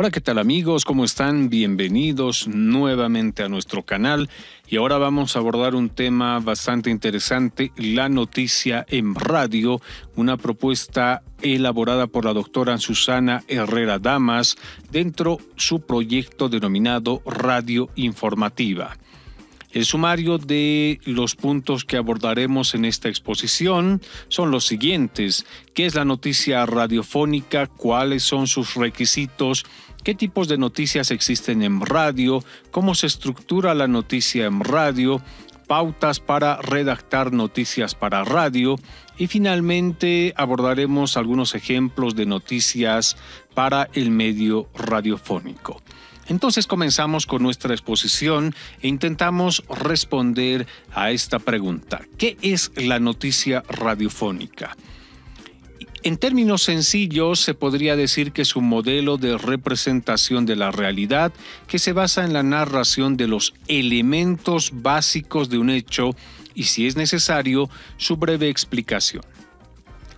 Hola, ¿qué tal amigos? ¿Cómo están? Bienvenidos nuevamente a nuestro canal y ahora vamos a abordar un tema bastante interesante, la noticia en radio, una propuesta elaborada por la doctora Susana Herrera Damas dentro de su proyecto denominado Radio Informativa. El sumario de los puntos que abordaremos en esta exposición son los siguientes: ¿qué es la noticia radiofónica? ¿Cuáles son sus requisitos? ¿Qué tipos de noticias existen en radio? ¿Cómo se estructura la noticia en radio? Pautas para redactar noticias para radio. Y finalmente abordaremos algunos ejemplos de noticias para el medio radiofónico. Entonces comenzamos con nuestra exposición e intentamos responder a esta pregunta: ¿qué es la noticia radiofónica? En términos sencillos, se podría decir que es un modelo de representación de la realidad que se basa en la narración de los elementos básicos de un hecho y, si es necesario, su breve explicación.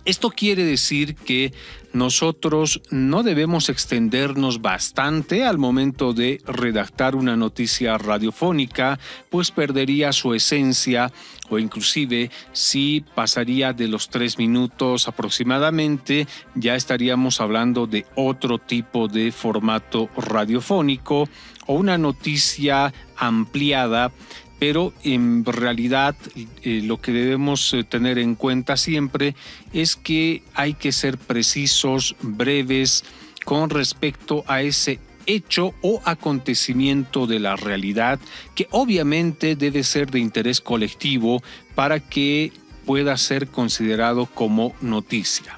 Esto quiere decir que nosotros no debemos extendernos bastante al momento de redactar una noticia radiofónica, pues perdería su esencia o inclusive si pasaría de los 3 minutos aproximadamente, ya estaríamos hablando de otro tipo de formato radiofónico o una noticia ampliada. Pero en realidad lo que debemos tener en cuenta siempre es que hay que ser precisos, breves, con respecto a ese hecho o acontecimiento de la realidad, que obviamente debe ser de interés colectivo para que pueda ser considerado como noticia.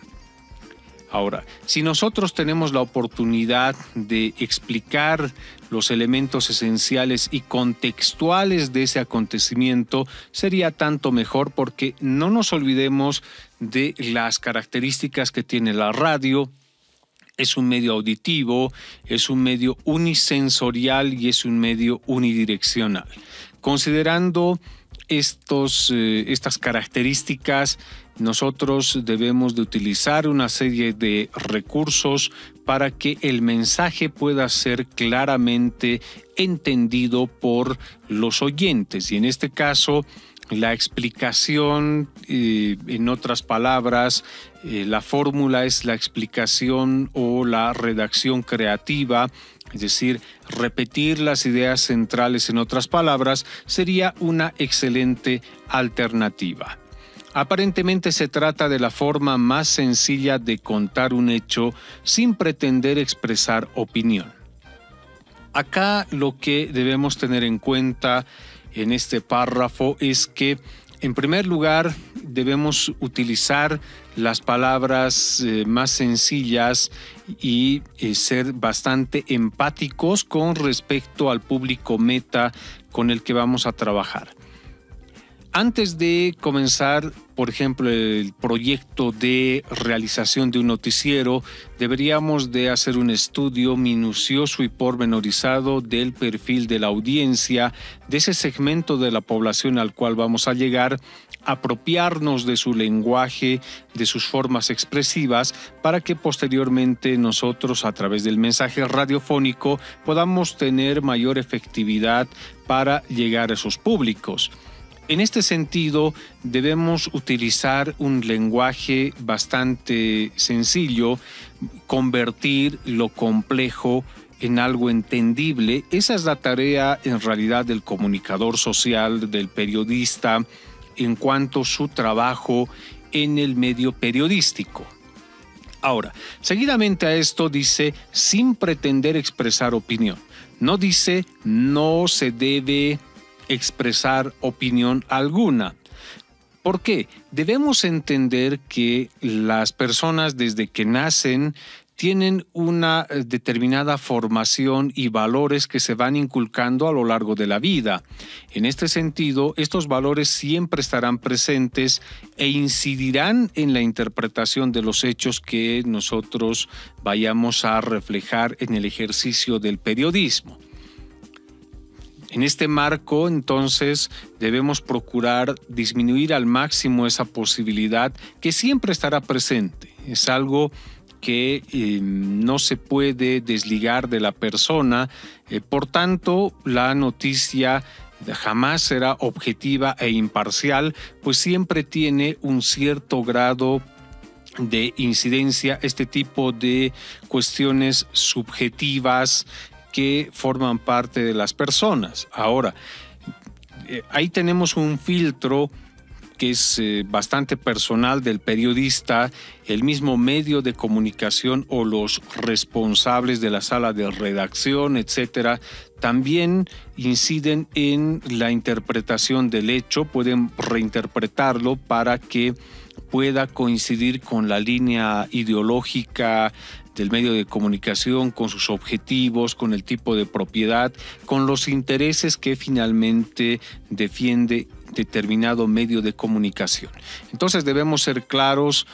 Ahora, si nosotros tenemos la oportunidad de explicar los elementos esenciales y contextuales de ese acontecimiento, sería tanto mejor, porque no nos olvidemos de las características que tiene la radio. Es un medio auditivo, es un medio unisensorial y es un medio unidireccional. Considerando estas características, nosotros debemos de utilizar una serie de recursos para que el mensaje pueda ser claramente entendido por los oyentes. Y en este caso, la explicación, en otras palabras, la fórmula es la explicación o la redacción creativa, es decir, repetir las ideas centrales en otras palabras, sería una excelente alternativa. Aparentemente se trata de la forma más sencilla de contar un hecho sin pretender expresar opinión. Acá lo que debemos tener en cuenta en este párrafo es que, en primer lugar, debemos utilizar las palabras más sencillas y ser bastante empáticos con respecto al público meta con el que vamos a trabajar. Antes de comenzar, por ejemplo, el proyecto de realización de un noticiero, deberíamos de hacer un estudio minucioso y pormenorizado del perfil de la audiencia, de ese segmento de la población al cual vamos a llegar, apropiarnos de su lenguaje, de sus formas expresivas, para que posteriormente nosotros, a través del mensaje radiofónico, podamos tener mayor efectividad para llegar a esos públicos. En este sentido, debemos utilizar un lenguaje bastante sencillo, convertir lo complejo en algo entendible. Esa es la tarea en realidad del comunicador social, del periodista, en cuanto a su trabajo en el medio periodístico. Ahora, seguidamente a esto dice, sin pretender expresar opinión. No dice, no se debe expresar opinión alguna. ¿Por qué? Debemos entender que las personas, desde que nacen, tienen una determinada formación y valores que se van inculcando a lo largo de la vida. En este sentido, estos valores siempre estarán presentes e incidirán en la interpretación de los hechos que nosotros vayamos a reflejar en el ejercicio del periodismo. En este marco, entonces, debemos procurar disminuir al máximo esa posibilidad que siempre estará presente. Es algo que no se puede desligar de la persona. Por tanto, la noticia jamás será objetiva e imparcial, pues siempre tiene un cierto grado de incidencia este tipo de cuestiones subjetivas que forman parte de las personas. Ahora, ahí tenemos un filtro que es bastante personal del periodista. El mismo medio de comunicación o los responsables de la sala de redacción, etcétera, también inciden en la interpretación del hecho, pueden reinterpretarlo para que pueda coincidir con la línea ideológica del medio de comunicación, con sus objetivos, con el tipo de propiedad, con los intereses que finalmente defiende determinado medio de comunicación. Entonces debemos ser claros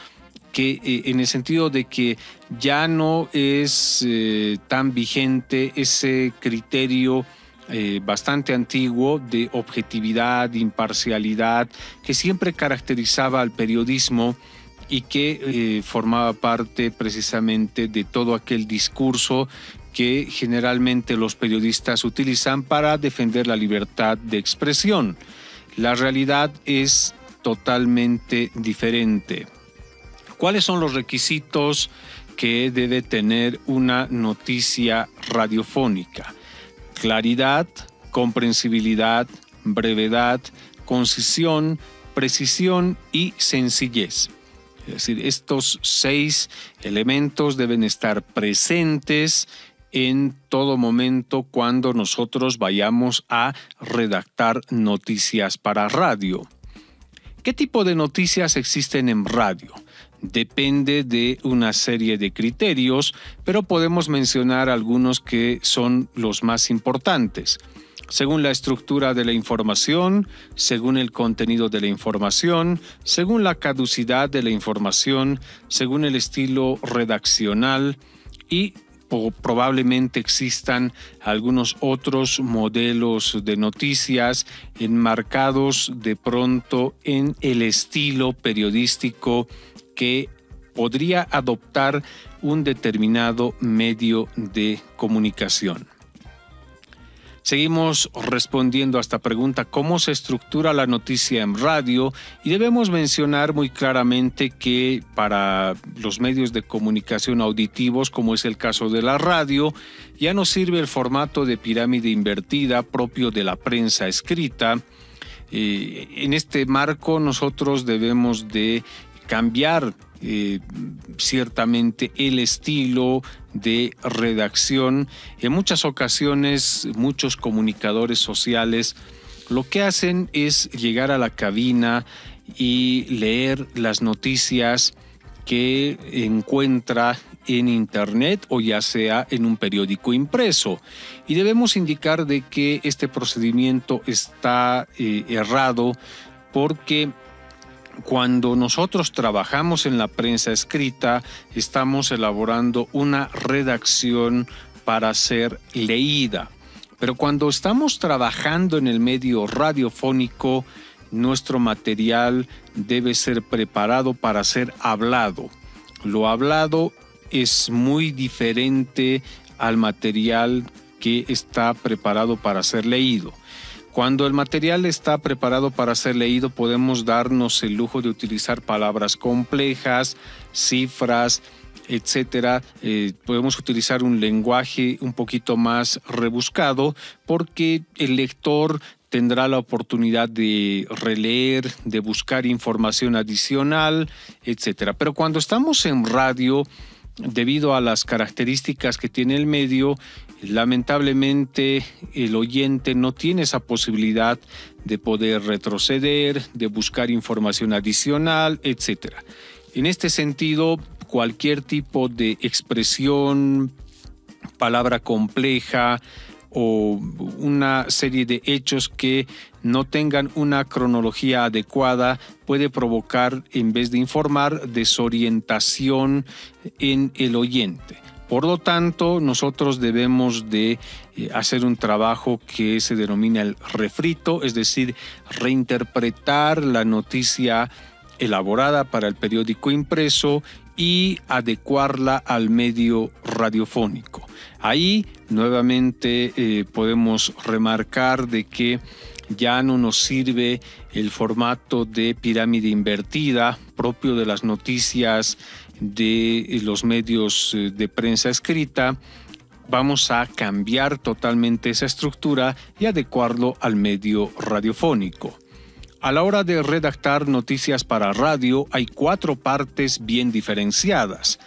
que en el sentido de que ya no es tan vigente ese criterio bastante antiguo de objetividad, imparcialidad, que siempre caracterizaba al periodismo y que formaba parte precisamente de todo aquel discurso que generalmente los periodistas utilizan para defender la libertad de expresión. La realidad es totalmente diferente. ¿Cuáles son los requisitos que debe tener una noticia radiofónica? Claridad, comprensibilidad, brevedad, concisión, precisión y sencillez. Es decir, estos 6 elementos deben estar presentes en todo momento cuando nosotros vayamos a redactar noticias para radio. ¿Qué tipo de noticias existen en radio? Depende de una serie de criterios, pero podemos mencionar algunos que son los más importantes. Según la estructura de la información, según el contenido de la información, según la caducidad de la información, según el estilo redaccional y probablemente existan algunos otros modelos de noticias enmarcados de pronto en el estilo periodístico que podría adoptar un determinado medio de comunicación. Seguimos respondiendo a esta pregunta: ¿cómo se estructura la noticia en radio? Y debemos mencionar muy claramente que para los medios de comunicación auditivos, como es el caso de la radio, ya no sirve el formato de pirámide invertida propio de la prensa escrita. En este marco nosotros debemos de cambiar ciertamente el estilo de redacción. En muchas ocasiones muchos comunicadores sociales lo que hacen es llegar a la cabina y leer las noticias que encuentra en internet o ya sea en un periódico impreso, y debemos indicar de que este procedimiento está errado, porque cuando nosotros trabajamos en la prensa escrita, estamos elaborando una redacción para ser leída. Pero cuando estamos trabajando en el medio radiofónico, nuestro material debe ser preparado para ser hablado. Lo hablado es muy diferente al material que está preparado para ser leído. Cuando el material está preparado para ser leído, podemos darnos el lujo de utilizar palabras complejas, cifras, etcétera. Podemos utilizar un lenguaje un poquito más rebuscado, porque el lector tendrá la oportunidad de releer, de buscar información adicional, etcétera. Pero cuando estamos en radio, debido a las características que tiene el medio, lamentablemente el oyente no tiene esa posibilidad de poder retroceder, de buscar información adicional, etcétera. En este sentido, cualquier tipo de expresión, palabra compleja o una serie de hechos que no tengan una cronología adecuada puede provocar, en vez de informar, desorientación en el oyente. Por lo tanto, nosotros debemos de hacer un trabajo que se denomina el refrito, es decir, reinterpretar la noticia elaborada para el periódico impreso y adecuarla al medio radiofónico. Ahí nuevamente podemos remarcar de que ya no nos sirve el formato de pirámide invertida propio de las noticias de los medios de prensa escrita. Vamos a cambiar totalmente esa estructura y adecuarlo al medio radiofónico. A la hora de redactar noticias para radio hay 4 partes bien diferenciadas.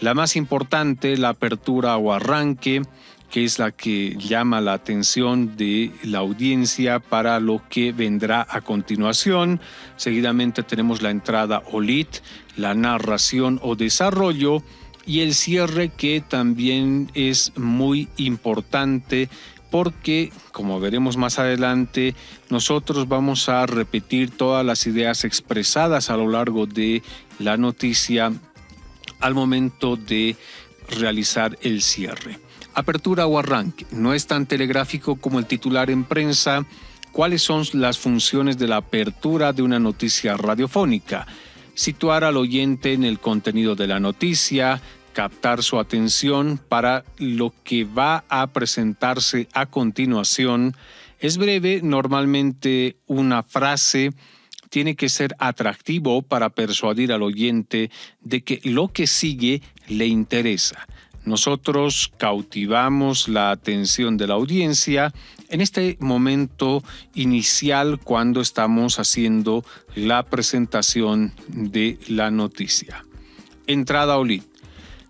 La más importante, la apertura o arranque, que es la que llama la atención de la audiencia para lo que vendrá a continuación. Seguidamente tenemos la entrada o lead, la narración o desarrollo y el cierre, que también es muy importante porque, como veremos más adelante, nosotros vamos a repetir todas las ideas expresadas a lo largo de la noticia al momento de realizar el cierre. Apertura o arranque. No es tan telegráfico como el titular en prensa. ¿Cuáles son las funciones de la apertura de una noticia radiofónica? Situar al oyente en el contenido de la noticia, captar su atención para lo que va a presentarse a continuación. Es breve, normalmente una frase. Tiene que ser atractivo para persuadir al oyente de que lo que sigue le interesa. Nosotros cautivamos la atención de la audiencia en este momento inicial cuando estamos haciendo la presentación de la noticia. Entrada o lead.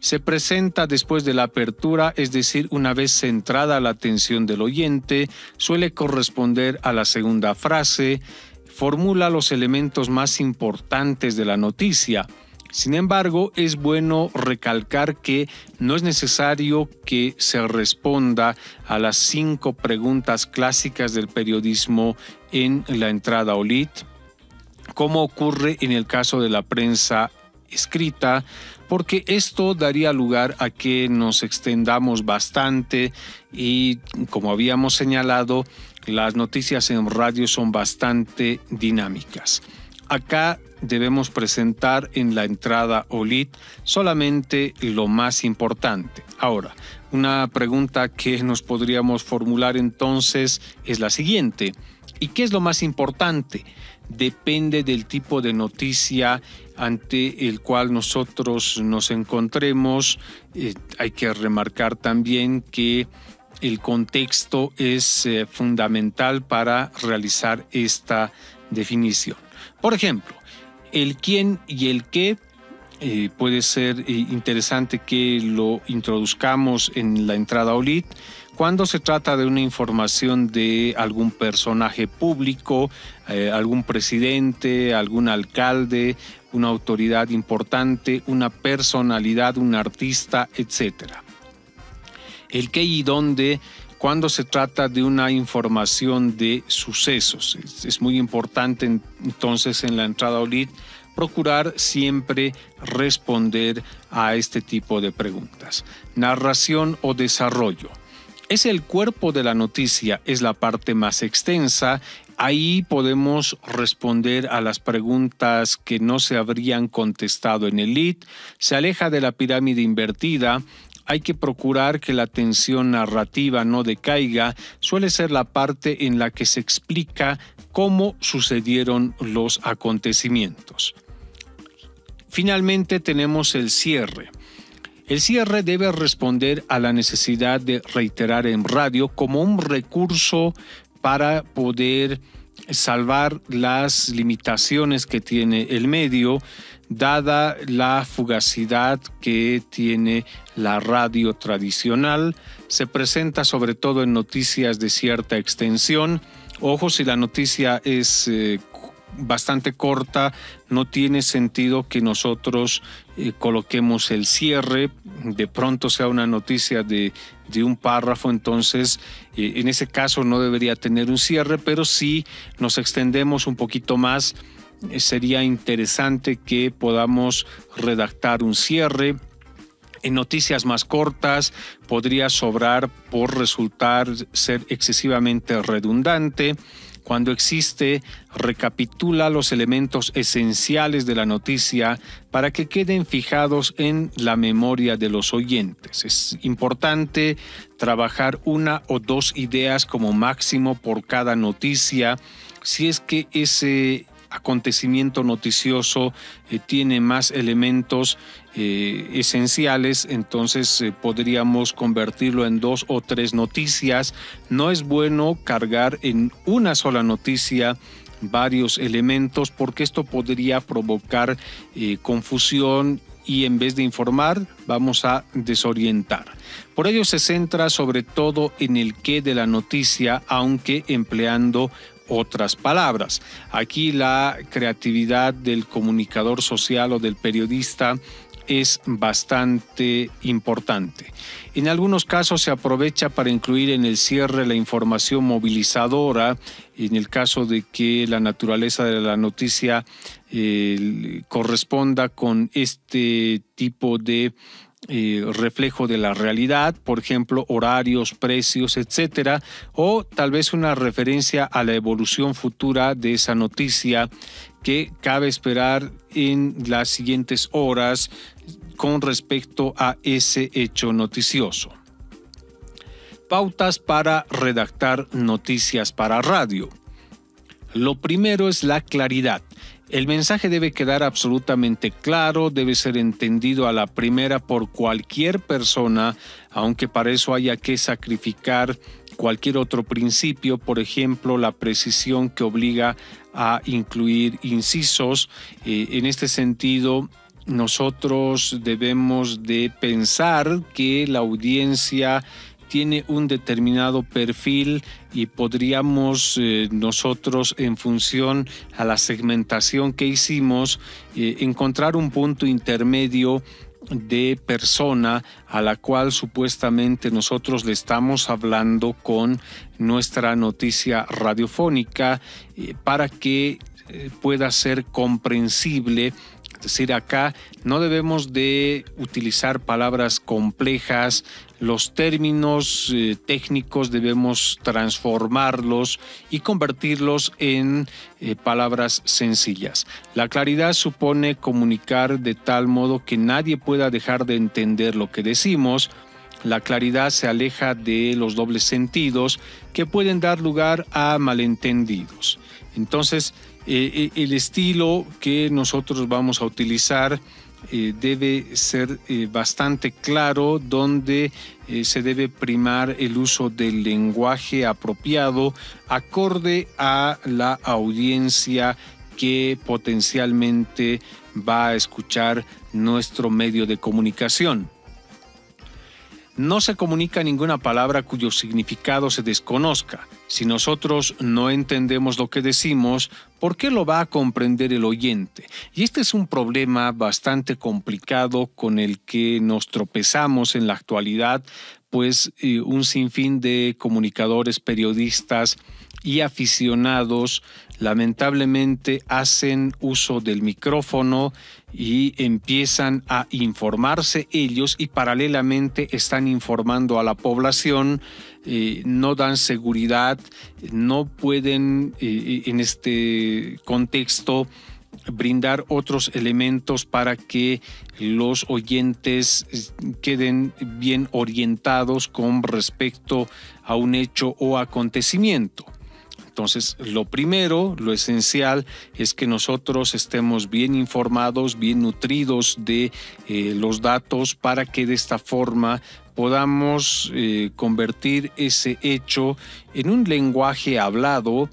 Se presenta después de la apertura, es decir, una vez centrada la atención del oyente, suele corresponder a la segunda frase, formula los elementos más importantes de la noticia. Sin embargo, es bueno recalcar que no es necesario que se responda a las 5 preguntas clásicas del periodismo en la entrada o lead, como ocurre en el caso de la prensa escrita, porque esto daría lugar a que nos extendamos bastante y, como habíamos señalado, las noticias en radio son bastante dinámicas. Acá debemos presentar en la entrada o lead solamente lo más importante. Ahora, una pregunta que nos podríamos formular entonces es la siguiente. ¿Y qué es lo más importante? Depende del tipo de noticia ante el cual nosotros nos encontremos. Hay que remarcar también que el contexto es fundamental para realizar esta definición. Por ejemplo, el quién y el qué puede ser interesante que lo introduzcamos en la entrada o lead cuando se trata de una información de algún personaje público, algún presidente, algún alcalde, una autoridad importante, una personalidad, un artista, etc. El qué y dónde cuando se trata de una información de sucesos. Es muy importante entonces en la entrada o lead procurar siempre responder a este tipo de preguntas. Narración o desarrollo. Es el cuerpo de la noticia, es la parte más extensa. Ahí podemos responder a las preguntas que no se habrían contestado en el lead. Se aleja de la pirámide invertida. Hay que procurar que la tensión narrativa no decaiga. Suele ser la parte en la que se explica cómo sucedieron los acontecimientos. Finalmente tenemos el cierre. El cierre debe responder a la necesidad de reiterar en radio como un recurso para poder salvar las limitaciones que tiene el medio, dada la fugacidad que tiene la radio tradicional. Se presenta sobre todo en noticias de cierta extensión. Ojo, si la noticia es bastante corta, no tiene sentido que nosotros coloquemos el cierre. De pronto sea una noticia de un párrafo, entonces en ese caso no debería tener un cierre, pero si nos extendemos un poquito más, sería interesante que podamos redactar un cierre. En noticias más cortas podría sobrar por resultar ser excesivamente redundante. Cuando existe, recapitula los elementos esenciales de la noticia para que queden fijados en la memoria de los oyentes. Es importante trabajar una o dos ideas como máximo por cada noticia. Si es que ese acontecimiento noticioso tiene más elementos esenciales, entonces podríamos convertirlo en 2 o 3 noticias. No es bueno cargar en una sola noticia varios elementos porque esto podría provocar confusión y en vez de informar vamos a desorientar. Por ello se centra sobre todo en el qué de la noticia, aunque empleando otras palabras. Aquí la creatividad del comunicador social o del periodista es bastante importante. En algunos casos se aprovecha para incluir en el cierre la información movilizadora, en el caso de que la naturaleza de la noticia corresponda con este tipo de reflejo de la realidad, por ejemplo, horarios, precios, etcétera, o tal vez una referencia a la evolución futura de esa noticia que cabe esperar en las siguientes horas con respecto a ese hecho noticioso. Pautas para redactar noticias para radio. Lo primero es la claridad. El mensaje debe quedar absolutamente claro, debe ser entendido a la primera por cualquier persona, aunque para eso haya que sacrificar cualquier otro principio, por ejemplo, la precisión que obliga a incluir incisos. En este sentido, nosotros debemos de pensar que la audiencia tiene un determinado perfil y podríamos nosotros, en función a la segmentación que hicimos, encontrar un punto intermedio de persona a la cual supuestamente nosotros le estamos hablando con nuestra noticia radiofónica para que pueda ser comprensible. Es decir, acá no debemos de utilizar palabras complejas, los términos técnicos debemos transformarlos y convertirlos en palabras sencillas. La claridad supone comunicar de tal modo que nadie pueda dejar de entender lo que decimos. La claridad se aleja de los dobles sentidos que pueden dar lugar a malentendidos. Entonces, el estilo que nosotros vamos a utilizar debe ser bastante claro, donde se debe primar el uso del lenguaje apropiado acorde a la audiencia que potencialmente va a escuchar nuestro medio de comunicación. No se comunica ninguna palabra cuyo significado se desconozca. Si nosotros no entendemos lo que decimos, ¿por qué lo va a comprender el oyente? Y este es un problema bastante complicado con el que nos tropezamos en la actualidad, pues un sinfín de comunicadores, periodistas y aficionados lamentablemente hacen uso del micrófono y empiezan a informarse ellos y paralelamente están informando a la población, no dan seguridad, no pueden en este contexto brindar otros elementos para que los oyentes queden bien orientados con respecto a un hecho o acontecimiento. Entonces, lo primero, lo esencial, es que nosotros estemos bien informados, bien nutridos de los datos para que de esta forma podamos convertir ese hecho en un lenguaje hablado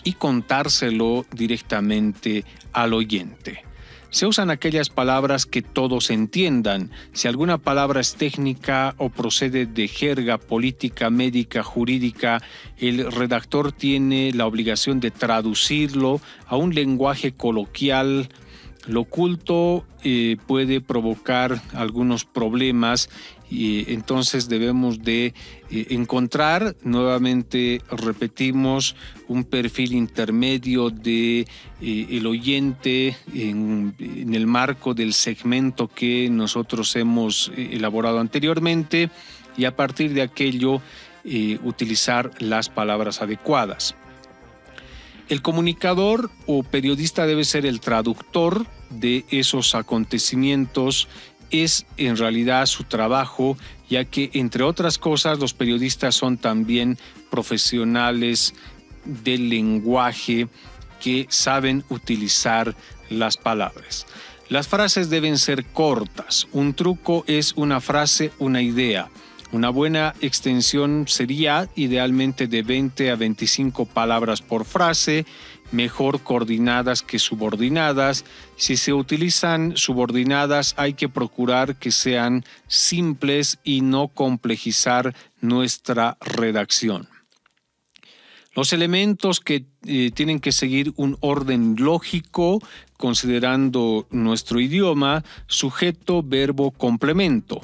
y contárselo directamente al oyente. Se usan aquellas palabras que todos entiendan. Si alguna palabra es técnica o procede de jerga política, médica, jurídica, el redactor tiene la obligación de traducirlo a un lenguaje coloquial. Lo oculto puede provocar algunos problemas y entonces debemos de encontrar, nuevamente repetimos, un perfil intermedio de el oyente en el marco del segmento que nosotros hemos elaborado anteriormente y a partir de aquello utilizar las palabras adecuadas. El comunicador o periodista debe ser el traductor de esos acontecimientos. Es en realidad su trabajo, ya que, entre otras cosas, los periodistas son también profesionales del lenguaje que saben utilizar las palabras. Las frases deben ser cortas. Un truco es una frase, una idea. Una buena extensión sería idealmente de 20 a 25 palabras por frase, mejor coordinadas que subordinadas. Si se utilizan subordinadas, hay que procurar que sean simples y no complejizar nuestra redacción. Los elementos que tienen que seguir un orden lógico, considerando nuestro idioma: sujeto, verbo, complemento.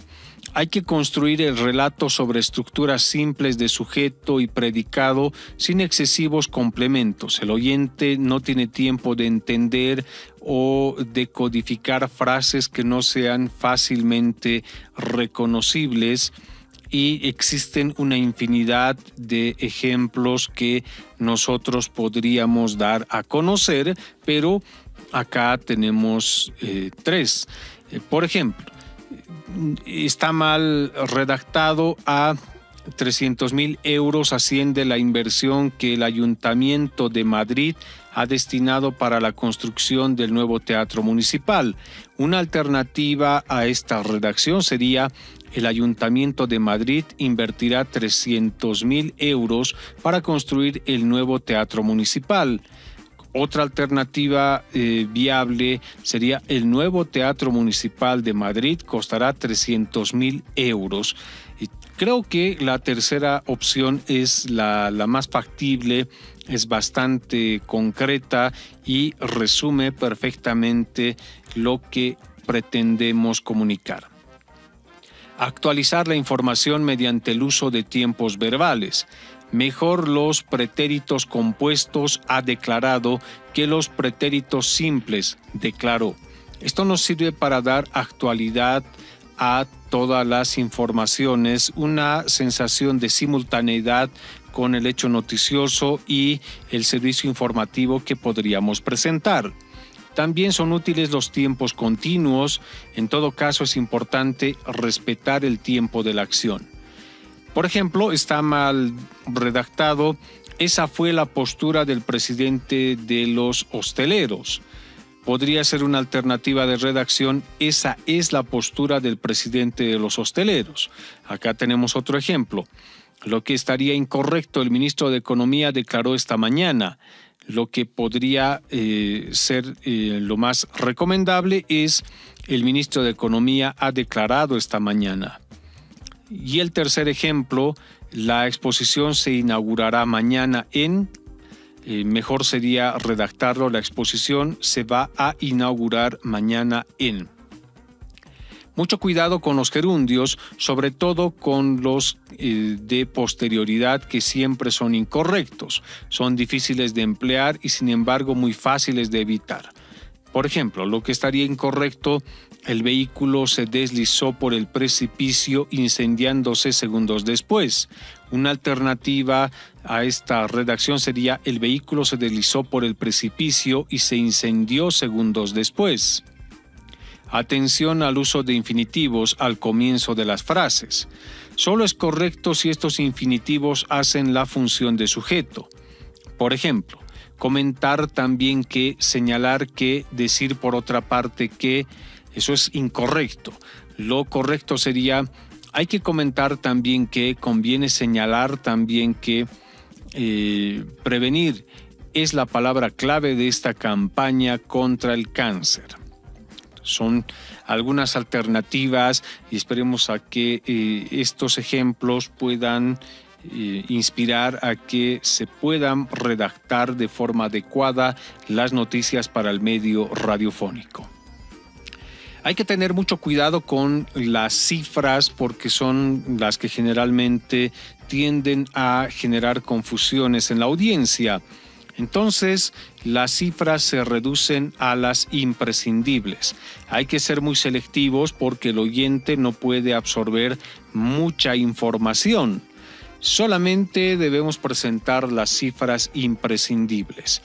Hay que construir el relato sobre estructuras simples de sujeto y predicado sin excesivos complementos. El oyente no tiene tiempo de entender o de codificar frases que no sean fácilmente reconocibles, y existen una infinidad de ejemplos que nosotros podríamos dar a conocer, pero acá tenemos 3. Por ejemplo, está mal redactado: a 300.000 euros asciende la inversión que el Ayuntamiento de Madrid ha destinado para la construcción del nuevo Teatro Municipal. Una alternativa a esta redacción sería: el Ayuntamiento de Madrid invertirá 300.000 euros para construir el nuevo Teatro Municipal. Otra alternativa viable sería: el nuevo Teatro Municipal de Madrid costará 300.000 euros. Y creo que la tercera opción es la más factible, es bastante concreta y resume perfectamente lo que pretendemos comunicar. Actualizar la información mediante el uso de tiempos verbales. Mejor los pretéritos compuestos: ha declarado, que los pretéritos simples: declaró. Esto nos sirve para dar actualidad a todas las informaciones, una sensación de simultaneidad con el hecho noticioso y el servicio informativo que podríamos presentar. También son útiles los tiempos continuos. En todo caso, es importante respetar el tiempo de la acción. Por ejemplo, está mal redactado: esa fue la postura del presidente de los hosteleros. Podría ser una alternativa de redacción: esa es la postura del presidente de los hosteleros. Acá tenemos otro ejemplo. Lo que estaría incorrecto: el ministro de Economía declaró esta mañana. Lo que podría ser lo más recomendable es: el ministro de Economía ha declarado esta mañana. Y el tercer ejemplo: la exposición se inaugurará mañana en... mejor sería redactarlo: la exposición se va a inaugurar mañana en... Mucho cuidado con los gerundios, sobre todo con los de posterioridad, que siempre son incorrectos. Son difíciles de emplear y, sin embargo, muy fáciles de evitar. Por ejemplo, lo que estaría incorrecto: el vehículo se deslizó por el precipicio incendiándose segundos después. Una alternativa a esta redacción sería: el vehículo se deslizó por el precipicio y se incendió segundos después. Atención al uso de infinitivos al comienzo de las frases. Solo es correcto si estos infinitivos hacen la función de sujeto. Por ejemplo, comentar también que, señalar que, decir por otra parte que. Eso es incorrecto. Lo correcto sería: hay que comentar también que, conviene señalar también que. Prevenir es la palabra clave de esta campaña contra el cáncer. Son algunas alternativas y esperemos a que estos ejemplos puedan inspirar a que se puedan redactar de forma adecuada las noticias para el medio radiofónico. Hay que tener mucho cuidado con las cifras, porque son las que generalmente tienden a generar confusiones en la audiencia. Entonces, las cifras se reducen a las imprescindibles. Hay que ser muy selectivos porque el oyente no puede absorber mucha información. Solamente debemos presentar las cifras imprescindibles.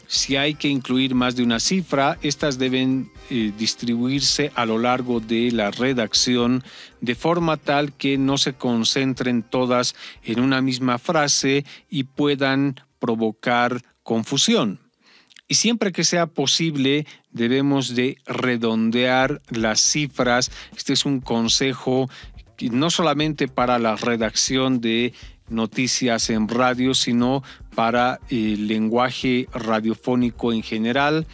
Si hay que incluir más de una cifra, estas deben distribuirse a lo largo de la redacción de forma tal que no se concentren todas en una misma frase y puedan provocar confusión. Y siempre que sea posible, debemos de redondear las cifras. Este es un consejo no solamente para la redacción de noticias en radio, sino para el lenguaje radiofónico en general,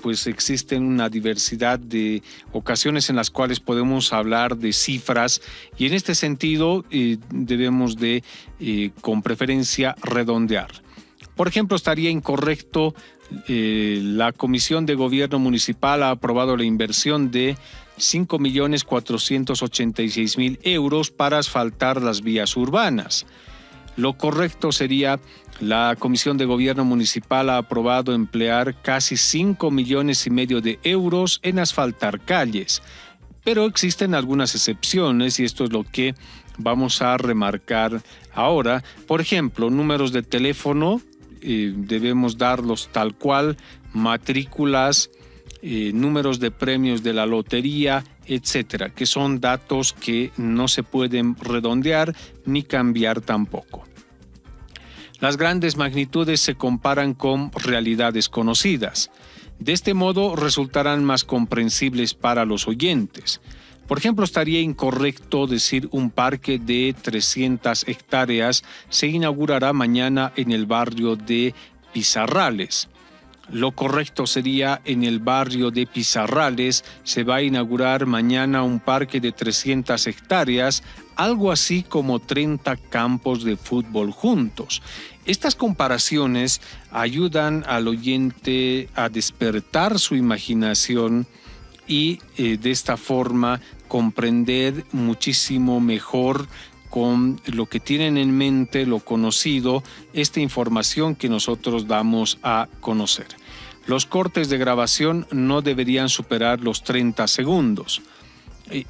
pues existen una diversidad de ocasiones en las cuales podemos hablar de cifras y en este sentido debemos de, con preferencia, redondear. Por ejemplo, estaría incorrecto, la Comisión de Gobierno Municipal ha aprobado la inversión de 5.486.000 euros para asfaltar las vías urbanas. Lo correcto sería: la Comisión de Gobierno Municipal ha aprobado emplear casi 5,5 millones de euros en asfaltar calles. Pero existen algunas excepciones y esto es lo que vamos a remarcar ahora. Por ejemplo, números de teléfono, debemos darlos tal cual, matrículas, números de premios de la lotería, etcétera, que son datos que no se pueden redondear ni cambiar tampoco. Las grandes magnitudes se comparan con realidades conocidas. De este modo resultarán más comprensibles para los oyentes. Por ejemplo, estaría incorrecto decir un parque de 300 hectáreas se inaugurará mañana en el barrio de Pizarrales. Lo correcto sería: en el barrio de Pizarrales se va a inaugurar mañana un parque de 300 hectáreas, algo así como 30 campos de fútbol juntos. Estas comparaciones ayudan al oyente a despertar su imaginación y de esta forma comprender muchísimo mejor con lo que tienen en mente, lo conocido, esta información que nosotros damos a conocer. Los cortes de grabación no deberían superar los 30 segundos.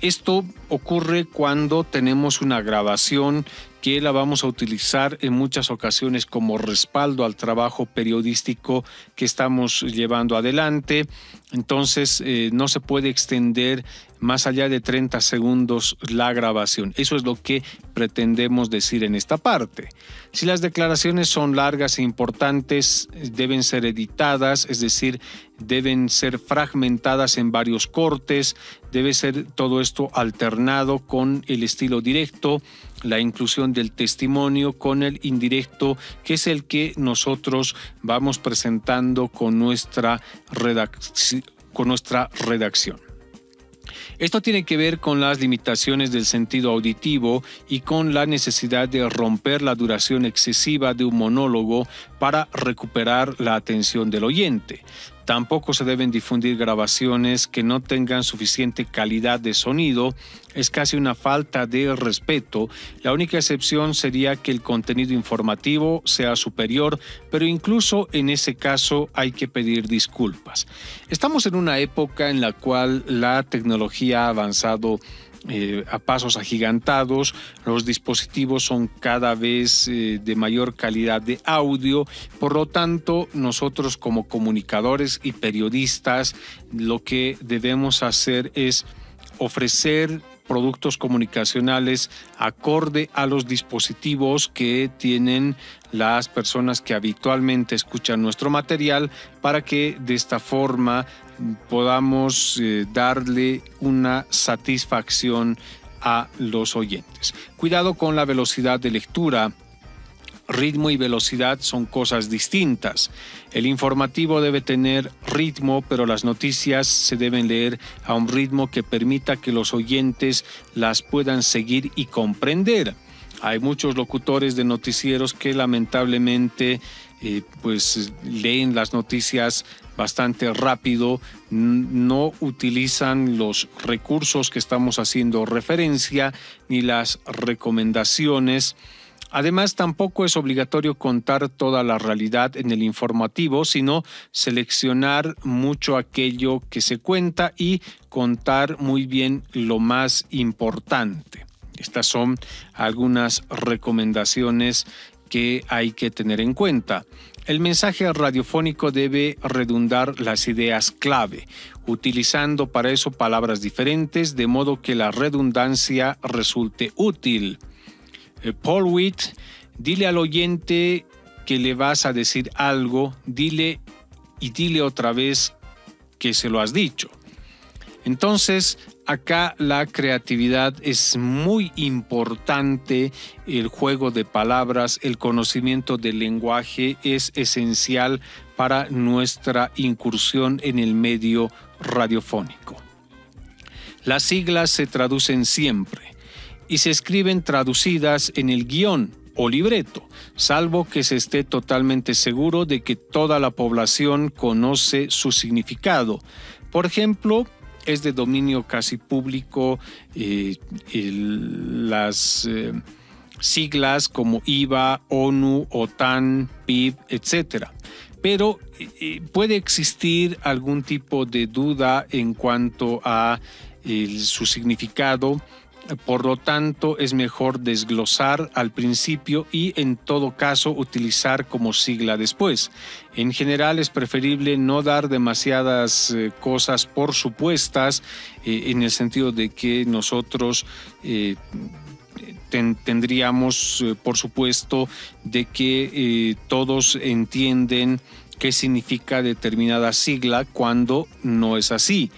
Esto ocurre cuando tenemos una grabación que la vamos a utilizar en muchas ocasiones como respaldo al trabajo periodístico que estamos llevando adelante. Entonces no se puede extender más allá de 30 segundos la grabación. Eso es lo que pretendemos decir en esta parte. Si las declaraciones son largas e importantes, deben ser editadas, es decir, deben ser fragmentadas en varios cortes, debe ser todo esto alternado con el estilo directo, la inclusión del testimonio con el indirecto, que es el que nosotros vamos presentando con nuestra redacción. Esto tiene que ver con las limitaciones del sentido auditivo y con la necesidad de romper la duración excesiva de un monólogo para recuperar la atención del oyente. Tampoco se deben difundir grabaciones que no tengan suficiente calidad de sonido. Es casi una falta de respeto. La única excepción sería que el contenido informativo sea superior, pero incluso en ese caso hay que pedir disculpas. Estamos en una época en la cual la tecnología ha avanzado a pasos agigantados, los dispositivos son cada vez de mayor calidad de audio, por lo tanto nosotros como comunicadores y periodistas lo que debemos hacer es ofrecer productos comunicacionales acorde a los dispositivos que tienen las personas que habitualmente escuchan nuestro material, para que de esta forma podamos darle una satisfacción a los oyentes. Cuidado con la velocidad de lectura. Ritmo y velocidad son cosas distintas. El informativo debe tener ritmo, pero las noticias se deben leer a un ritmo que permita que los oyentes las puedan seguir y comprender. Hay muchos locutores de noticieros que lamentablemente pues leen las noticias bastante rápido, no utilizan los recursos que estamos haciendo referencia ni las recomendaciones. Además, tampoco es obligatorio contar toda la realidad en el informativo, sino seleccionar mucho aquello que se cuenta y contar muy bien lo más importante. Estas son algunas recomendaciones que hay que tener en cuenta. El mensaje radiofónico debe redundar las ideas clave, utilizando para eso palabras diferentes, de modo que la redundancia resulte útil. Paul Witt, dile al oyente que le vas a decir algo, dile otra vez que se lo has dicho. Entonces, acá la creatividad es muy importante, el juego de palabras, el conocimiento del lenguaje es esencial para nuestra incursión en el medio radiofónico. Las siglas se traducen siempre y se escriben traducidas en el guión o libreto, salvo que se esté totalmente seguro de que toda la población conoce su significado. Por ejemplo, es de dominio casi público las siglas como IVA, ONU, OTAN, PIB, etc. Pero puede existir algún tipo de duda en cuanto a su significado. Por lo tanto, es mejor desglosar al principio y en todo caso utilizar como sigla después. En general es preferible no dar demasiadas cosas por supuestas, en el sentido de que nosotros tendríamos por supuesto de que todos entienden qué significa determinada sigla cuando no es así.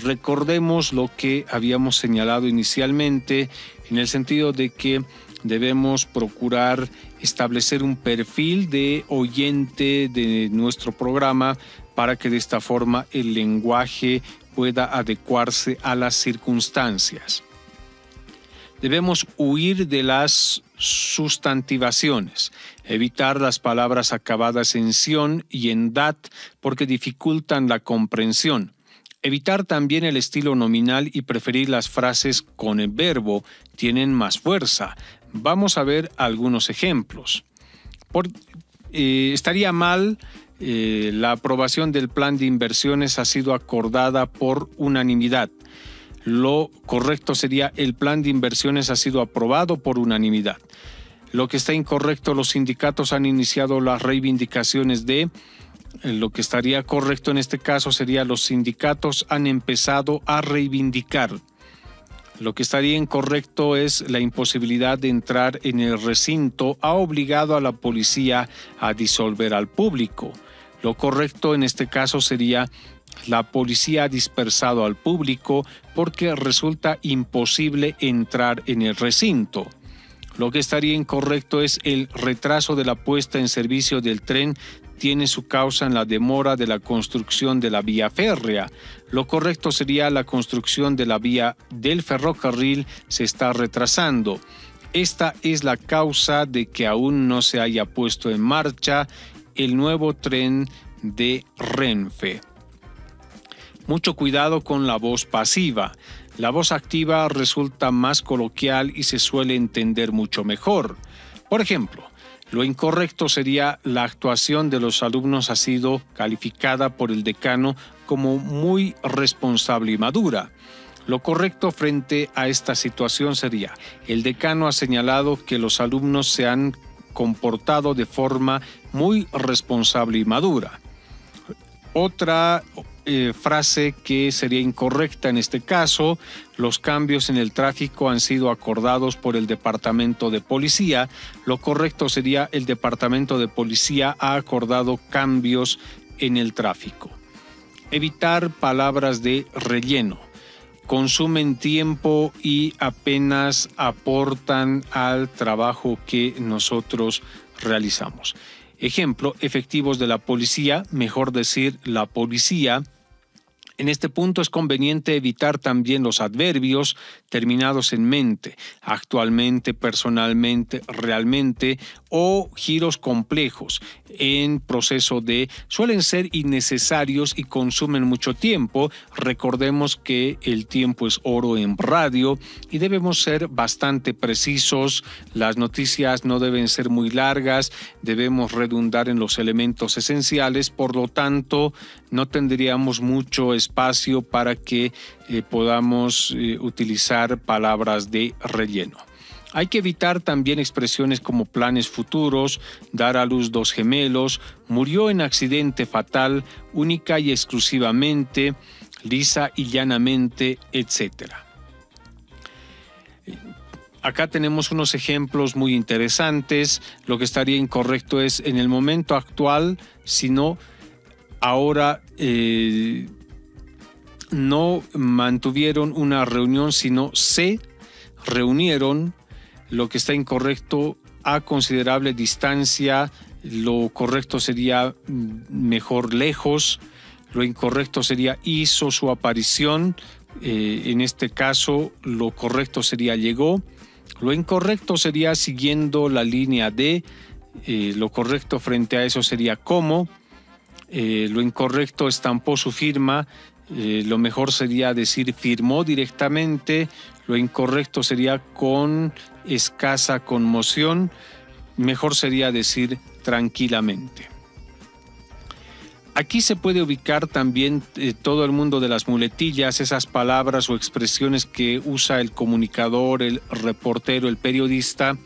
Recordemos lo que habíamos señalado inicialmente, en el sentido de que debemos procurar establecer un perfil de oyente de nuestro programa para que de esta forma el lenguaje pueda adecuarse a las circunstancias. Debemos huir de las sustantivaciones, evitar las palabras acabadas en ción y en dat porque dificultan la comprensión. Evitar también el estilo nominal y preferir las frases con el verbo, tienen más fuerza. Vamos a ver algunos ejemplos. Estaría mal, la aprobación del plan de inversiones ha sido acordada por unanimidad. Lo correcto sería el plan de inversiones ha sido aprobado por unanimidad. Lo que está incorrecto, los sindicatos han iniciado las reivindicaciones de... Lo que estaría correcto en este caso sería los sindicatos han empezado a reivindicar. Lo que estaría incorrecto es la imposibilidad de entrar en el recinto ha obligado a la policía a disolver al público. Lo correcto en este caso sería la policía ha dispersado al público porque resulta imposible entrar en el recinto. Lo que estaría incorrecto es el retraso de la puesta en servicio del tren tiene su causa en la demora de la construcción de la vía férrea. Lo correcto sería la construcción de la vía del ferrocarril se está retrasando. Esta es la causa de que aún no se haya puesto en marcha el nuevo tren de Renfe. Mucho cuidado con la voz pasiva. La voz activa resulta más coloquial y se suele entender mucho mejor. Por ejemplo, lo incorrecto sería la actuación de los alumnos ha sido calificada por el decano como muy responsable y madura. Lo correcto frente a esta situación sería el decano ha señalado que los alumnos se han comportado de forma muy responsable y madura. Otra frase que sería incorrecta en este caso, los cambios en el tráfico han sido acordados por el Departamento de Policía. Lo correcto sería el Departamento de Policía ha acordado cambios en el tráfico. Evitar palabras de relleno. Consumen tiempo y apenas aportan al trabajo que nosotros realizamos. Ejemplo, efectivos de la policía, mejor decir la policía. En este punto es conveniente evitar también los adverbios terminados en mente, actualmente, personalmente, realmente o giros complejos en proceso de suelen ser innecesarios y consumen mucho tiempo. Recordemos que el tiempo es oro en radio y debemos ser bastante precisos. Las noticias no deben ser muy largas, debemos redundar en los elementos esenciales, por lo tanto no tendríamos mucho espacio espacio para que podamos utilizar palabras de relleno. Hay que evitar también expresiones como planes futuros, dar a luz 2 gemelos, murió en accidente fatal, única y exclusivamente, lisa y llanamente, etc. Acá tenemos unos ejemplos muy interesantes. Lo que estaría incorrecto es en el momento actual, sino ahora no mantuvieron una reunión, sino se reunieron. Lo que está incorrecto, a considerable distancia. Lo correcto sería mejor lejos. Lo incorrecto sería hizo su aparición. En este caso, lo correcto sería llegó. Lo incorrecto sería siguiendo la línea de. Lo correcto frente a eso sería cómo. Lo incorrecto, estampó su firma. Lo mejor sería decir firmó directamente. Lo incorrecto sería con escasa conmoción. Mejor sería decir tranquilamente. Aquí se puede ubicar también todo el mundo de las muletillas, esas palabras o expresiones que usa el comunicador, el reportero, el periodista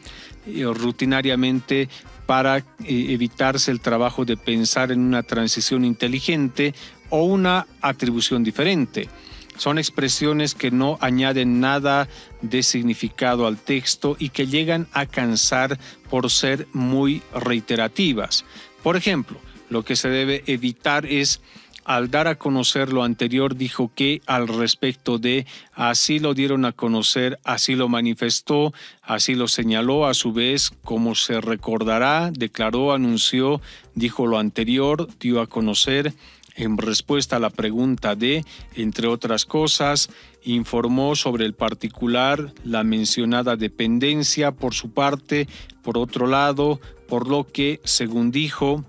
rutinariamente para evitarse el trabajo de pensar en una transición inteligente o una atribución diferente. Son expresiones que no añaden nada de significado al texto y que llegan a cansar por ser muy reiterativas. Por ejemplo, lo que se debe evitar es, al dar a conocer lo anterior, dijo que al respecto de, así lo dieron a conocer, así lo manifestó, así lo señaló, a su vez, como se recordará, declaró, anunció, dijo lo anterior, dio a conocer. En respuesta a la pregunta de, entre otras cosas, informó sobre el particular, la mencionada dependencia por su parte, por otro lado, por lo que, según dijo.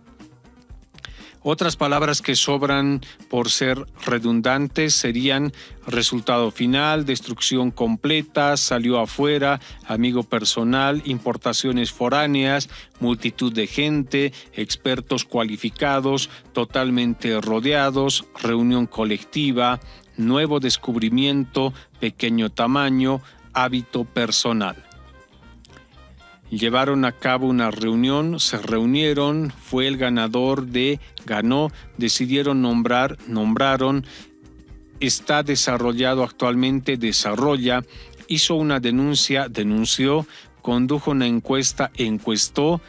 Otras palabras que sobran por ser redundantes serían resultado final, destrucción completa, salió afuera, amigo personal, importaciones foráneas, multitud de gente, expertos cualificados, totalmente rodeados, reunión colectiva, nuevo descubrimiento, pequeño tamaño, hábito personal. Llevaron a cabo una reunión, se reunieron, fue el ganador de, ganó, decidieron nombrar, nombraron, está desarrollado actualmente, desarrolla, hizo una denuncia, denunció, condujo una encuesta, encuestó,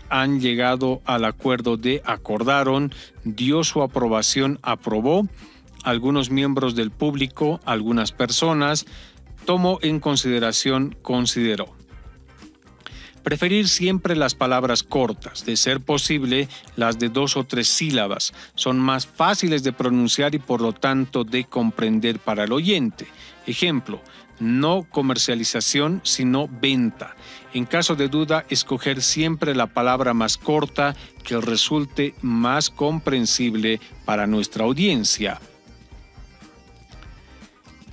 han llegado al acuerdo de, acordaron, dio su aprobación, aprobó, algunos miembros del público, algunas personas, tomó en consideración, consideró. Preferir siempre las palabras cortas, de ser posible las de 2 o 3 sílabas. Son más fáciles de pronunciar y por lo tanto de comprender para el oyente. Ejemplo, no comercialización sino venta. En caso de duda, escoger siempre la palabra más corta que resulte más comprensible para nuestra audiencia.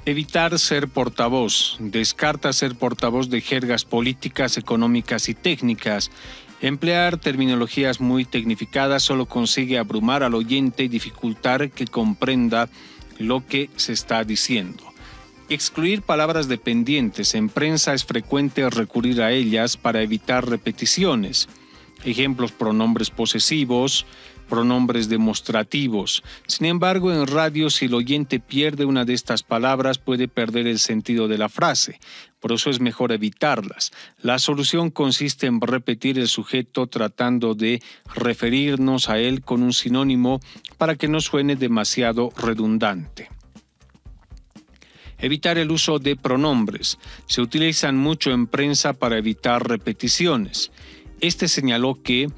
Evitar ser portavoz. Descarta ser portavoz de jergas políticas, económicas y técnicas. Emplear terminologías muy tecnificadas solo consigue abrumar al oyente y dificultar que comprenda lo que se está diciendo. Excluir palabras dependientes. En prensa es frecuente recurrir a ellas para evitar repeticiones. Ejemplos: pronombres posesivos, pronombres demostrativos. Sin embargo, en radio, si el oyente pierde una de estas palabras, puede perder el sentido de la frase. Por eso es mejor evitarlas. La solución consiste en repetir el sujeto tratando de referirnos a él con un sinónimo para que no suene demasiado redundante. Evitar el uso de pronombres. Se utilizan mucho en prensa para evitar repeticiones. Este señaló que,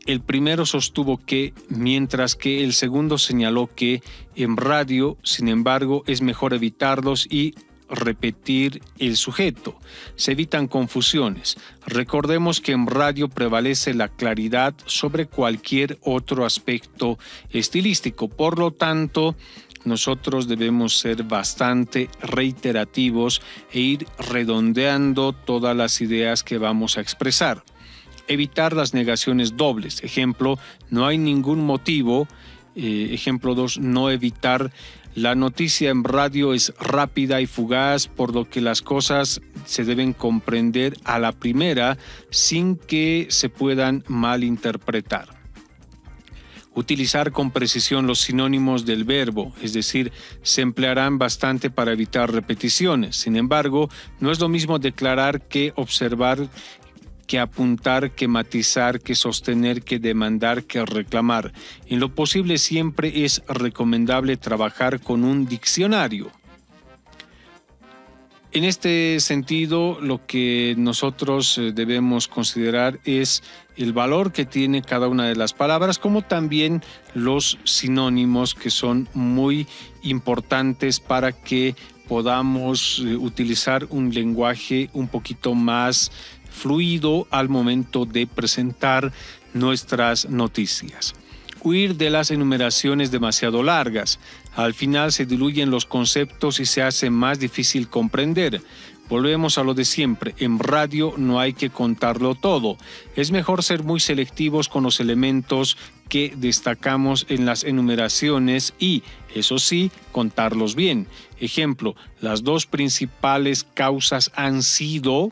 el primero sostuvo que, mientras que el segundo señaló que. En radio, sin embargo, es mejor evitarlos y repetir el sujeto. Se evitan confusiones. Recordemos que en radio prevalece la claridad sobre cualquier otro aspecto estilístico. Por lo tanto, nosotros debemos ser bastante reiterativos e ir redondeando todas las ideas que vamos a expresar. Evitar las negaciones dobles. Ejemplo, no hay ningún motivo Ejemplo 2, no evitar. La noticia en radio es rápida y fugaz, por lo que las cosas se deben comprender a la primera sin que se puedan malinterpretar. Utilizar con precisión los sinónimos del verbo, es decir, se emplearán bastante para evitar repeticiones. Sin embargo, no es lo mismo declarar que observar, que apuntar, que matizar, que sostener, que demandar, que reclamar. En lo posible siempre es recomendable trabajar con un diccionario. En este sentido, lo que nosotros debemos considerar es el valor que tiene cada una de las palabras, como también los sinónimos, que son muy importantes para que podamos utilizar un lenguaje un poquito más fluido al momento de presentar nuestras noticias. Huir de las enumeraciones demasiado largas. Al final se diluyen los conceptos y se hace más difícil comprender. Volvemos a lo de siempre. En radio no hay que contarlo todo. Es mejor ser muy selectivos con los elementos que destacamos en las enumeraciones y, eso sí, contarlos bien. Ejemplo, las dos principales causas han sido: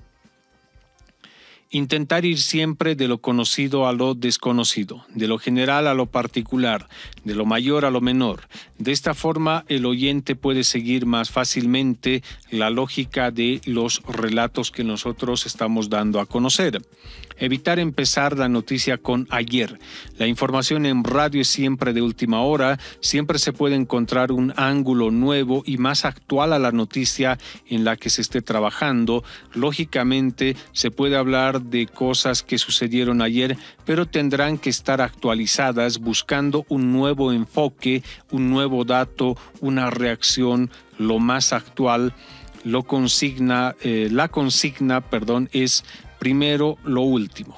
intentar ir siempre de lo conocido a lo desconocido, de lo general a lo particular, de lo mayor a lo menor. De esta forma, el oyente puede seguir más fácilmente la lógica de los relatos que nosotros estamos dando a conocer. Evitar empezar la noticia con ayer. La información en radio es siempre de última hora, siempre se puede encontrar un ángulo nuevo y más actual a la noticia en la que se esté trabajando. Lógicamente, se puede hablar de cosas que sucedieron ayer, pero tendrán que estar actualizadas buscando un nuevo enfoque, un nuevo dato, una reacción lo más actual. La consigna es primero lo último.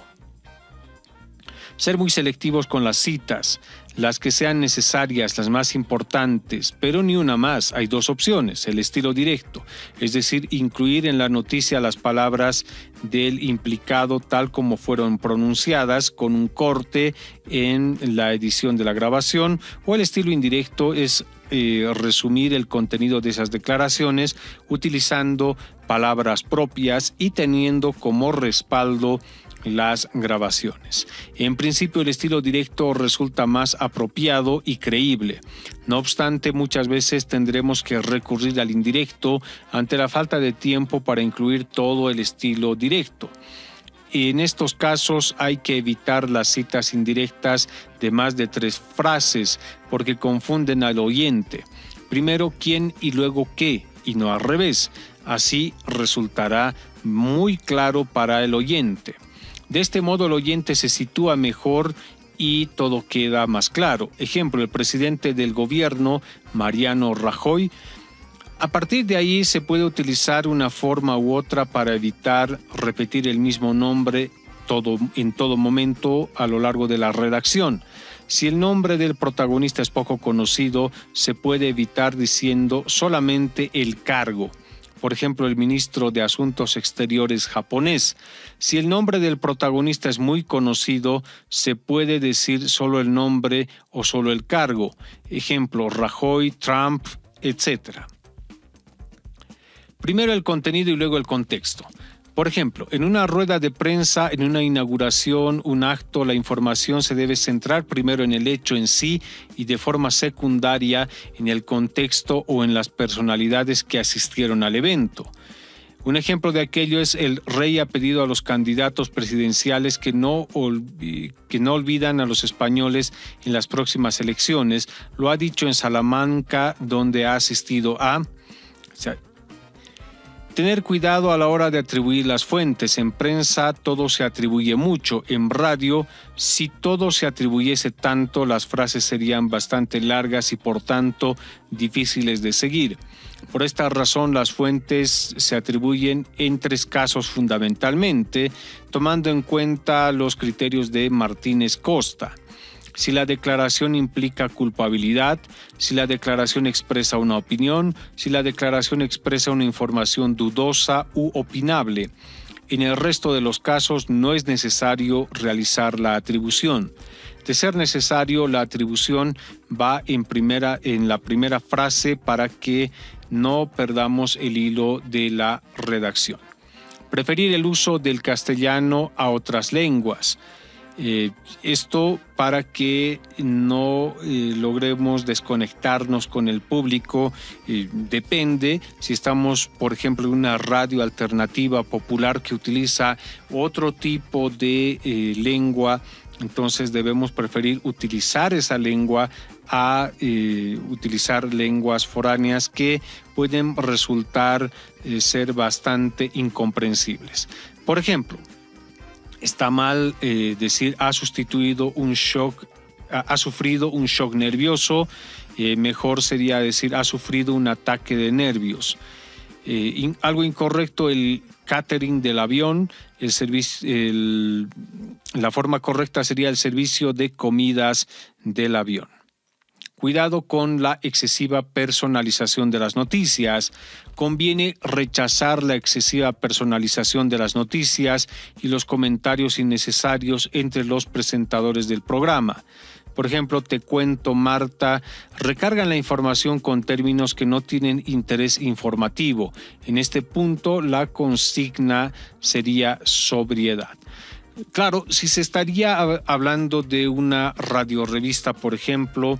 Ser muy selectivos con las citas, las que sean necesarias, las más importantes, pero ni una más. Hay dos opciones: el estilo directo, es decir, incluir en la noticia las palabras del implicado tal como fueron pronunciadas, con un corte en la edición de la grabación, o el estilo indirecto es resumir el contenido de esas declaraciones utilizando palabras propias y teniendo como respaldo las grabaciones. En principio, el estilo directo resulta más apropiado y creíble. No obstante, muchas veces tendremos que recurrir al indirecto ante la falta de tiempo para incluir todo el estilo directo. En estos casos hay que evitar las citas indirectas de más de 3 frases porque confunden al oyente. Primero quién y luego qué, y no al revés. Así resultará muy claro para el oyente. De este modo el oyente se sitúa mejor y todo queda más claro. Ejemplo, el presidente del gobierno, Mariano Rajoy. A partir de ahí se puede utilizar una forma u otra para evitar repetir el mismo nombre en todo momento a lo largo de la redacción. Si el nombre del protagonista es poco conocido, se puede evitar diciendo solamente el cargo. Por ejemplo, el ministro de Asuntos Exteriores japonés. Si el nombre del protagonista es muy conocido, se puede decir solo el nombre o solo el cargo. Ejemplo, Rajoy, Trump, etc. Primero el contenido y luego el contexto. Por ejemplo, en una rueda de prensa, en una inauguración, un acto, la información se debe centrar primero en el hecho en sí y de forma secundaria en el contexto o en las personalidades que asistieron al evento. Un ejemplo de aquello es: el rey ha pedido a los candidatos presidenciales que no olvidan a los españoles en las próximas elecciones. Lo ha dicho en Salamanca, donde ha asistido a... Tener cuidado a la hora de atribuir las fuentes. En prensa todo se atribuye mucho. En radio, si todo se atribuyese tanto, las frases serían bastante largas y por tanto difíciles de seguir. Por esta razón, las fuentes se atribuyen en 3 casos fundamentalmente, tomando en cuenta los criterios de Martínez Costa. Si la declaración implica culpabilidad, si la declaración expresa una opinión, si la declaración expresa una información dudosa u opinable. En el resto de los casos no es necesario realizar la atribución. De ser necesario, la atribución va en la primera frase para que no perdamos el hilo de la redacción. Preferir el uso del castellano a otras lenguas. Esto para que no logremos desconectarnos con el público. Depende si estamos, por ejemplo, en una radio alternativa popular que utiliza otro tipo de lengua. Entonces debemos preferir utilizar esa lengua a utilizar lenguas foráneas que pueden resultar ser bastante incomprensibles. Por ejemplo, está mal decir ha sufrido un shock nervioso. Mejor sería decir ha sufrido un ataque de nervios. Algo incorrecto, el catering del avión. La forma correcta sería el servicio de comidas del avión. Cuidado con la excesiva personalización de las noticias. Conviene rechazar la excesiva personalización de las noticias y los comentarios innecesarios entre los presentadores del programa. Por ejemplo, te cuento, Marta, recargan la información con términos que no tienen interés informativo. En este punto, la consigna sería sobriedad. Claro, si se estaría hablando de una radiorevista, por ejemplo,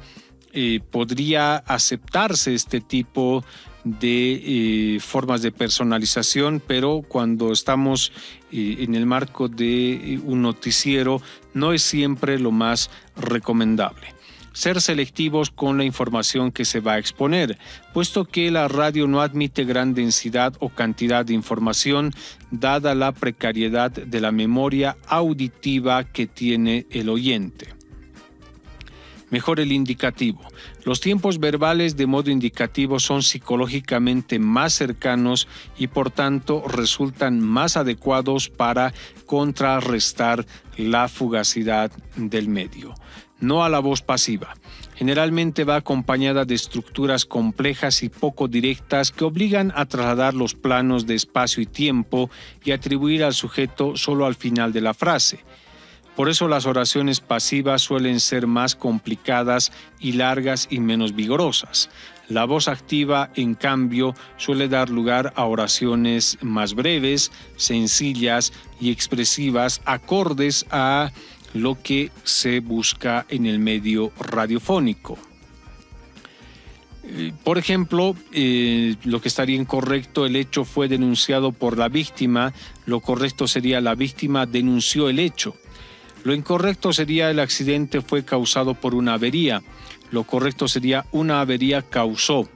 podría aceptarse este tipo de formas de personalización, pero cuando estamos en el marco de un noticiero no es siempre lo más recomendable. Ser selectivos con la información que se va a exponer, puesto que la radio no admite gran densidad o cantidad de información, dada la precariedad de la memoria auditiva que tiene el oyente. Mejor el indicativo. Los tiempos verbales de modo indicativo son psicológicamente más cercanos y por tanto resultan más adecuados para contrarrestar la fugacidad del medio. No a la voz pasiva. Generalmente va acompañada de estructuras complejas y poco directas que obligan a trasladar los planos de espacio y tiempo y atribuir al sujeto solo al final de la frase. Por eso las oraciones pasivas suelen ser más complicadas y largas y menos vigorosas. La voz activa, en cambio, suele dar lugar a oraciones más breves, sencillas y expresivas, acordes a lo que se busca en el medio radiofónico. Por ejemplo, lo que estaría incorrecto, el hecho fue denunciado por la víctima. Lo correcto sería la víctima denunció el hecho. Lo incorrecto sería el accidente fue causado por una avería. Lo correcto sería una avería causó.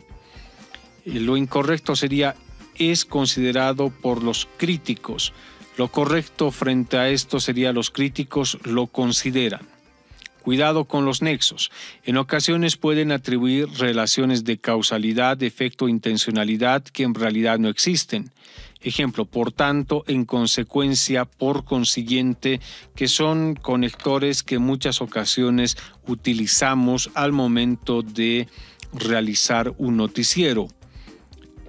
Lo incorrecto sería es considerado por los críticos. Lo correcto frente a esto sería los críticos lo consideran. Cuidado con los nexos. En ocasiones pueden atribuir relaciones de causalidad, efecto o intencionalidad que en realidad no existen. Ejemplo, por tanto, en consecuencia, por consiguiente, que son conectores que en muchas ocasiones utilizamos al momento de realizar un noticiero.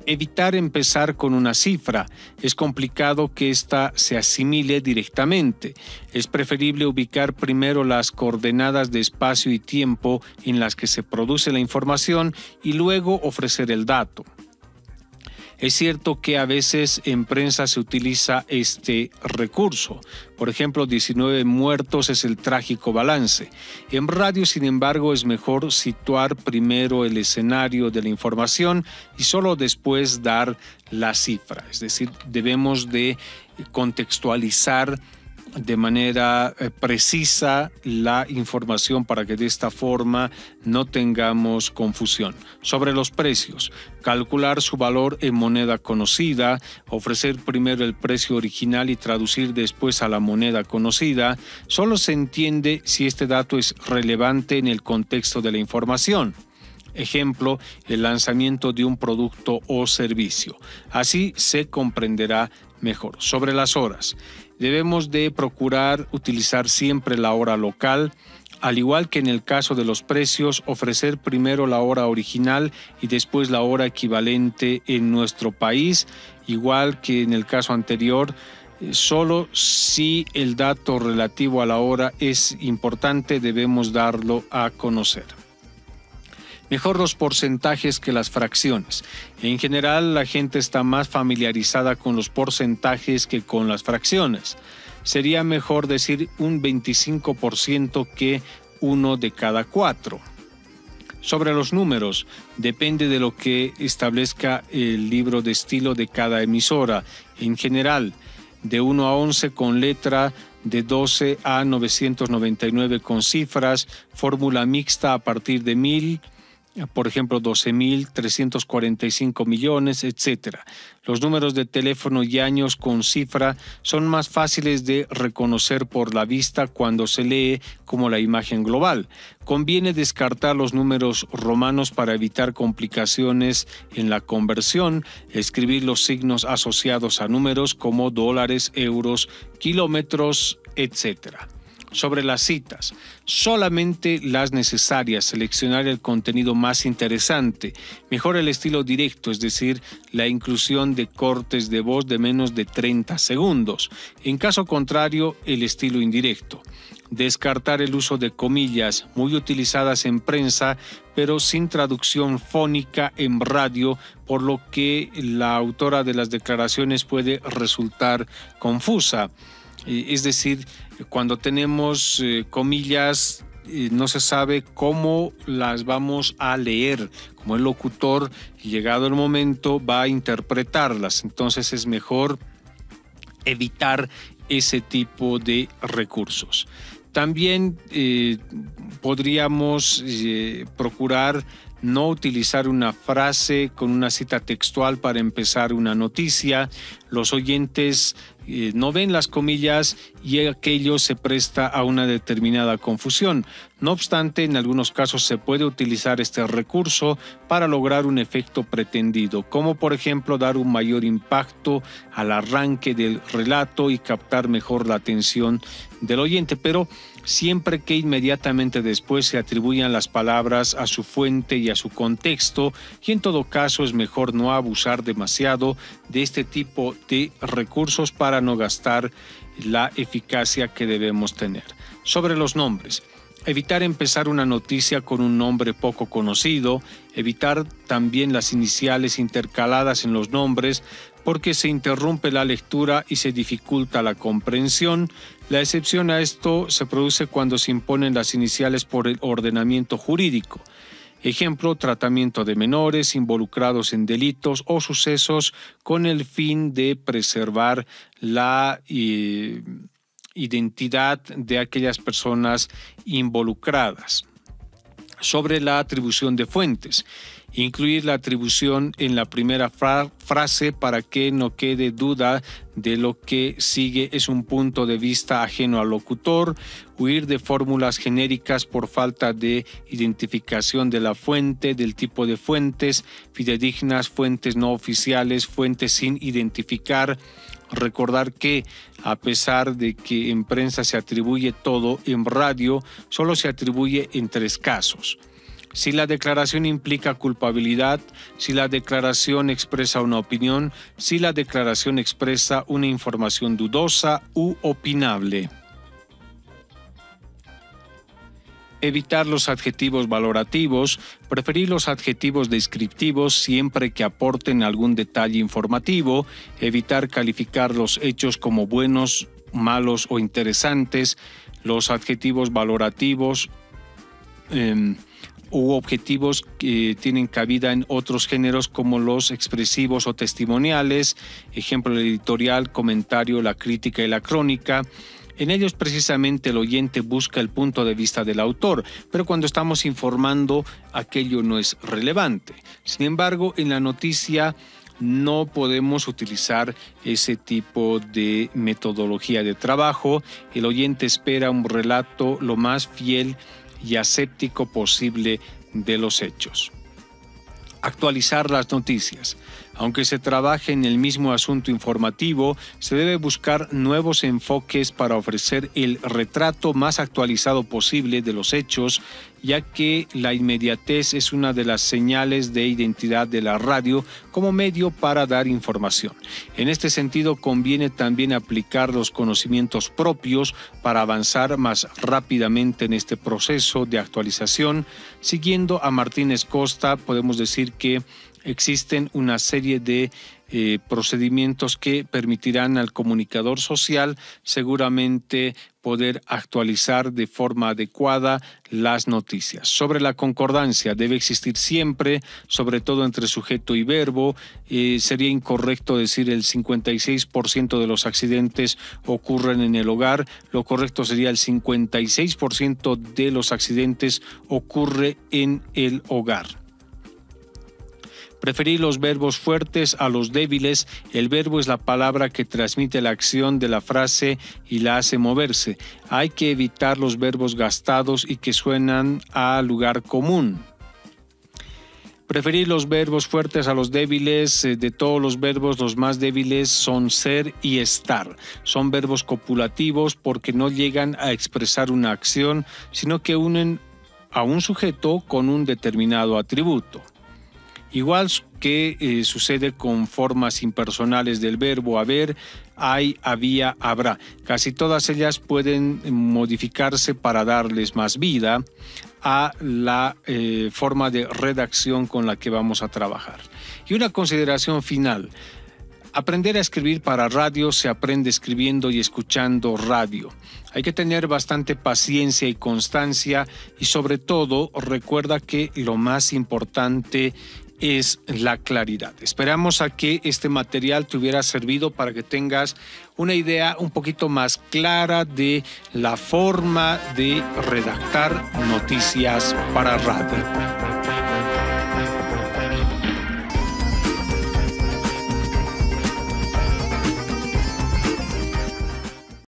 Evitar empezar con una cifra. Es complicado que ésta se asimile directamente. Es preferible ubicar primero las coordenadas de espacio y tiempo en las que se produce la información y luego ofrecer el dato. Es cierto que a veces en prensa se utiliza este recurso. Por ejemplo, 19 muertos es el trágico balance. En radio, sin embargo, es mejor situar primero el escenario de la información y solo después dar la cifra. Es decir, debemos de contextualizar de manera precisa la información para que de esta forma no tengamos confusión. Sobre los precios, calcular su valor en moneda conocida, ofrecer primero el precio original y traducir después a la moneda conocida, solo se entiende si este dato es relevante en el contexto de la información. Ejemplo, el lanzamiento de un producto o servicio. Así se comprenderá mejor. Sobre las horas, debemos de procurar utilizar siempre la hora local, al igual que en el caso de los precios, ofrecer primero la hora original y después la hora equivalente en nuestro país, igual que en el caso anterior, Solo si el dato relativo a la hora es importante, debemos darlo a conocer. Mejor los porcentajes que las fracciones. En general, la gente está más familiarizada con los porcentajes que con las fracciones. Sería mejor decir un 25% que 1 de cada 4. Sobre los números, depende de lo que establezca el libro de estilo de cada emisora. En general, de 1 a 11 con letra, de 12 a 999 con cifras, fórmula mixta a partir de 1000, por ejemplo 12.345 millones, etc. Los números de teléfono y años con cifra son más fáciles de reconocer por la vista cuando se lee como la imagen global. Conviene descartar los números romanos para evitar complicaciones en la conversión, escribir los signos asociados a números como dólares, euros, kilómetros, etc. Sobre las citas, solamente las necesarias, seleccionar el contenido más interesante, mejor el estilo directo, es decir, la inclusión de cortes de voz de menos de 30 segundos. En caso contrario, el estilo indirecto. Descartar el uso de comillas muy utilizadas en prensa, pero sin traducción fónica en radio, por lo que la autora de las declaraciones puede resultar confusa. Es decir, cuando tenemos comillas, no se sabe cómo las vamos a leer, como el locutor, llegado el momento, va a interpretarlas. Entonces es mejor evitar ese tipo de recursos. También podríamos procurar no utilizar una frase con una cita textual para empezar una noticia. Los oyentes no ven las comillas y aquello se presta a una determinada confusión. No obstante, en algunos casos se puede utilizar este recurso para lograr un efecto pretendido, como por ejemplo dar un mayor impacto al arranque del relato y captar mejor la atención del oyente, pero siempre que inmediatamente después se atribuyan las palabras a su fuente y a su contexto, y en todo caso es mejor no abusar demasiado de este tipo de recursos para no gastar la eficacia que debemos tener. Sobre los nombres, evitar empezar una noticia con un nombre poco conocido, evitar también las iniciales intercaladas en los nombres, porque se interrumpe la lectura y se dificulta la comprensión. La excepción a esto se produce cuando se imponen las iniciales por el ordenamiento jurídico. Ejemplo, tratamiento de menores involucrados en delitos o sucesos con el fin de preservar la identidad de aquellas personas involucradas. Sobre la atribución de fuentes, incluir la atribución en la primera frase para que no quede duda de lo que sigue es un punto de vista ajeno al locutor, huir de fórmulas genéricas por falta de identificación de la fuente, del tipo de fuentes, fidedignas, fuentes no oficiales, fuentes sin identificar. Recordar que, a pesar de que en prensa se atribuye todo, en radio solo se atribuye en 3 casos. Si la declaración implica culpabilidad, si la declaración expresa una opinión, si la declaración expresa una información dudosa u opinable. Evitar los adjetivos valorativos, preferir los adjetivos descriptivos siempre que aporten algún detalle informativo, evitar calificar los hechos como buenos, malos o interesantes, los adjetivos valorativos u objetivos que tienen cabida en otros géneros como los expresivos o testimoniales, ejemplo el editorial, comentario, la crítica y la crónica. En ellos precisamente el oyente busca el punto de vista del autor, pero cuando estamos informando aquello no es relevante. Sin embargo, en la noticia no podemos utilizar ese tipo de metodología de trabajo. El oyente espera un relato lo más fiel y aséptico posible de los hechos. Actualizar las noticias. Aunque se trabaje en el mismo asunto informativo, se debe buscar nuevos enfoques para ofrecer el retrato más actualizado posible de los hechos ya que la inmediatez es una de las señales de identidad de la radio como medio para dar información. En este sentido, conviene también aplicar los conocimientos propios para avanzar más rápidamente en este proceso de actualización. Siguiendo a Martínez Costa, podemos decir que existen una serie de procedimientos que permitirán al comunicador social seguramente poder actualizar de forma adecuada las noticias. Sobre la concordancia, debe existir siempre, sobre todo entre sujeto y verbo. Sería incorrecto decir el 56% de los accidentes ocurren en el hogar. Lo correcto sería el 56% de los accidentes ocurre en el hogar. Preferir los verbos fuertes a los débiles. El verbo es la palabra que transmite la acción de la frase y la hace moverse. Hay que evitar los verbos gastados y que suenan a lugar común. Preferir los verbos fuertes a los débiles. De todos los verbos, los más débiles son ser y estar. Son verbos copulativos porque no llegan a expresar una acción, sino que unen a un sujeto con un determinado atributo. Igual que sucede con formas impersonales del verbo haber, hay, había, habrá. Casi todas ellas pueden modificarse para darles más vida a la forma de redacción con la que vamos a trabajar. Y una consideración final. Aprender a escribir para radio se aprende escribiendo y escuchando radio. Hay que tener bastante paciencia y constancia y sobre todo recuerda que lo más importante es la claridad. Esperamos a que este material te hubiera servido para que tengas una idea un poquito más clara de la forma de redactar noticias para radio.